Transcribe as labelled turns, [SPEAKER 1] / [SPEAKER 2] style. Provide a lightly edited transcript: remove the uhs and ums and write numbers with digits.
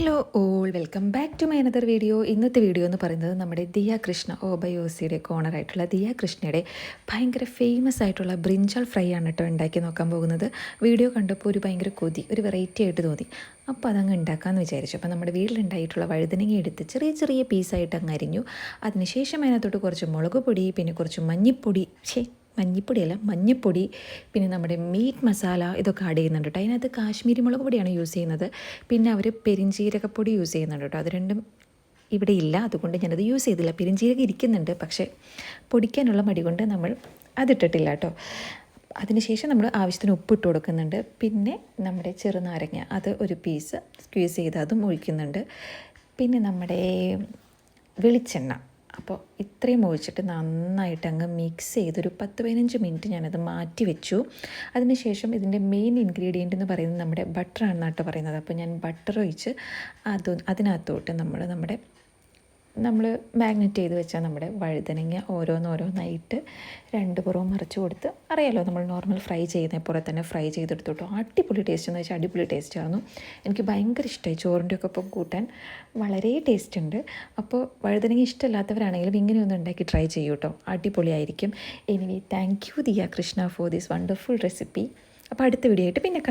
[SPEAKER 1] Hello all welcome back to my another video. ഇന്നത്തെ video എന്ന് പറയുന്നത് നമ്മുടെ ദിയ കൃഷ്ണ ഓബയോസിയുടെ കോണറായിട്ടുള്ള ദിയ കൃഷ്ണയുടെ ഭയങ്കര ഫേമസ് ആയിട്ടുള്ള ബ്രിഞ്ചാൾ ഫ്രൈ ആണ് കേട്ടോ ഉണ്ടാക്കി നോക്കാൻ പോകുന്നത്. വീഡിയോ കണ്ടപ്പോൾ ഒരു ഭയങ്കര കൊതി, ഒരു വെറൈറ്റി ആയിട്ട് തോന്നി. അപ്പോൾ അതങ്ങ് ഉണ്ടാക്കാമെന്ന് വിചാരിച്ചു. അപ്പോൾ നമ്മുടെ വീട്ടിലുണ്ടായിട്ടുള്ള വഴുതനങ്ങ എടുത്ത് ചെറിയ ചെറിയ പീസായിട്ട് അങ്ങ് അരിഞ്ഞു. അതിനുശേഷം അതിനകത്തോട്ട് കുറച്ച് മുളക് പൊടി, പിന്നെ കുറച്ച് മഞ്ഞൾപ്പൊടി, പിന്നെ നമ്മുടെ മീറ്റ് മസാല ഇതൊക്കെ ആഡ് ചെയ്യുന്നുണ്ട് കേട്ടോ. അതിനകത്ത് കാശ്മീരി മുളക് പൊടിയാണ് യൂസ് ചെയ്യുന്നത്. പിന്നെ അവർ പെരിഞ്ജീരകപ്പൊടി യൂസ് ചെയ്യുന്നുണ്ട് കേട്ടോ. അത് രണ്ടും ഇവിടെ ഇല്ല, അതുകൊണ്ട് ഞാനത് യൂസ് ചെയ്തില്ല. പെരിഞ്ജീരകം ഇരിക്കുന്നുണ്ട്, പക്ഷേ പൊടിക്കാനുള്ള മടി കൊണ്ട് നമ്മൾ അതിട്ടിട്ടില്ല കേട്ടോ. അതിനുശേഷം നമ്മൾ ആവശ്യത്തിന് ഉപ്പിട്ട് കൊടുക്കുന്നുണ്ട്. പിന്നെ നമ്മുടെ ചെറുനാരങ്ങ അത് ഒരു പീസ് സ്ക്വീസ് ചെയ്ത് അതും ഒഴിക്കുന്നുണ്ട്. പിന്നെ നമ്മുടെ വെളിച്ചെണ്ണ, അപ്പോൾ ഇത്രയും ഒഴിച്ചിട്ട് നന്നായിട്ട് അങ്ങ് മിക്സ് ചെയ്തൊരു 10-15 മിനിറ്റ് ഞാനത് മാറ്റി വെച്ചു. അതിനുശേഷം ഇതിൻ്റെ മെയിൻ ഇൻഗ്രീഡിയൻ്റ് എന്ന് പറയുന്നത് നമ്മുടെ ബട്ടറാണെന്ന് കേട്ടോ പറയുന്നത്. അപ്പോൾ ഞാൻ ബട്ടർ ഒഴിച്ച് അതിനകത്തോട്ട് നമ്മൾ മാഗ്നറ്റ് ചെയ്ത് വെച്ചാൽ നമ്മുടെ വഴുതനങ്ങ ഓരോന്നോരോന്നായിട്ട് രണ്ട് പുറവും മറിച്ച് കൊടുത്ത്, അറിയാലോ നമ്മൾ നോർമൽ ഫ്രൈ ചെയ്യുന്ന പോലെ തന്നെ ഫ്രൈ ചെയ്തെടുത്തോട്ടോ. അടിപൊളി ടേസ്റ്റ് എന്ന് വെച്ചാൽ അടിപൊളി ടേസ്റ്റ് ആയിരുന്നു. എനിക്ക് ഭയങ്കര ഇഷ്ടമായി. ചോറിൻ്റെ ഒക്കെ ഒപ്പം കൂട്ടാൻ വളരെ ടേസ്റ്റ് ഉണ്ട്. അപ്പോൾ വഴുതനങ്ങ ഇഷ്ടമില്ലാത്തവരാണെങ്കിലും ഇങ്ങനെയൊന്നും ഉണ്ടാക്കി ട്രൈ ചെയ്യൂ കേട്ടോ, അടിപൊളിയായിരിക്കും. Anyway thank you Diya Krishna for this wonderful recipe. അപ്പോൾ അടുത്ത വീഡിയോ ആയിട്ട് പിന്നെ